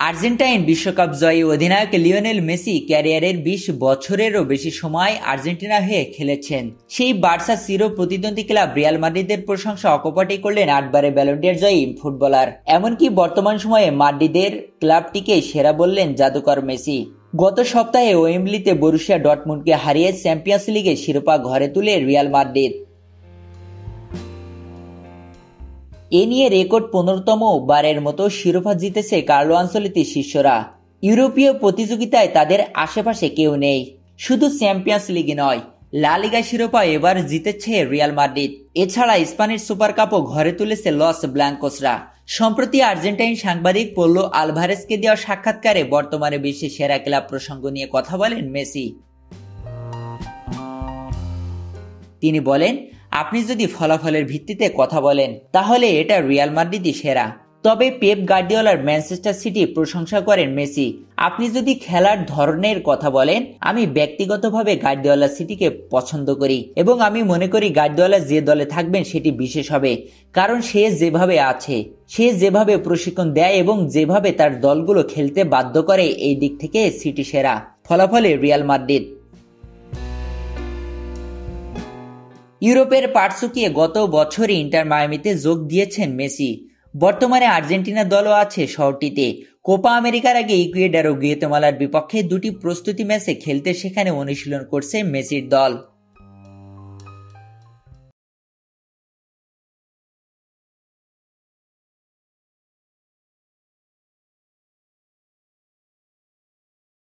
Argentine বিশ্বকাপ জয়ী অধিনায়ক Lionel Messi ক্যারিয়ারের ২০ বছরেরও বেশি সময় আর্জেন্টিনা হয়ে খেলেছেন। সেই বার্সা চির প্রতিদ্বন্দ্বী ক্লাব রিয়াল মাদ্রিদের প্রশংসা অকপটেই করলেন ৮বারের ব্যালন ডি অর জয়ী ফুটবলার। এমনকি বর্তমান সময়ে মাদ্রিদের ক্লাবটিকে সেরা বললেন জাদুকর মেসি। গত সপ্তাহে ওয়েম্বলিতে বরুসিয়া ডর্টমুন্ডকে হারিয়ে চ্যাম্পিয়ন্স লিগের শিরোপা ঘরে তুলে রিয়াল মাদ্রিদ। এ নিয়ে রেকর্ড ১৫তম বারের মতো শিরোপা জিতেছে কার্লো আনচেলত্তির শিষ্যরা। ইউরোপীয় প্রতিযোগিতায় তাদের আশেপাশে কেউ নেই। শুধু চ্যাম্পিয়ন্স লিগে নয়, লা লিগা শিরোপা এবার জিতেছে রিয়াল মাদ্রিদ। এছাড়া স্প্যানিশ সুপার কাপও ঘরে তুলেছে লস ব্ল্যাঙ্কোসরা। সম্প্রতি আর্জেন্টাইন সাংবাদিক পৌলো আলভারেজকে দেওয়া সাক্ষাৎকারে বর্তমানে বিশ্বের সেরা ক্লাব প্রসঙ্গ নিয়ে কথা বলেন মেসি। তিনি বলেন, আপনি যদি ফলাফলের ভিত্তিতে কথা বলেন তাহলে এটা রিয়াল মাদ্রিদই সেরা। তবে পেপ গার্দিওলার ম্যানচেস্টার সিটি প্রশংসা করেন মেসি। আপনি যদি খেলার ধরনের কথা বলেন, আমি ব্যক্তিগতভাবে গার্দিওলা সিটিকে পছন্দ করি এবং আমি মনে করি গার্দিওলা যে দলে থাকবেন সেটি বিশেষ হবে, কারণ সে যেভাবে আছে, সে যেভাবে প্রশিক্ষণ দেয় এবং যেভাবে তার দলগুলো খেলতে বাধ্য করে, এই দিক থেকে সিটি সেরা। ফলাফলে রিয়াল মাদ্রিদ। ইউরোপের পাট চুকিয়ে গত বছরই ইন্টার মায়ামিতে যোগ দিয়েছেন মেসি। বর্তমানে আর্জেন্টিনা দলও আছে শহরটিতে। কোপা আমেরিকার আগে ইকুয়েডর ও গুয়াতেমালার বিপক্ষে দুটি প্রস্তুতি ম্যাচে খেলতে সেখানে অনুশীলন করছে মেসির দল।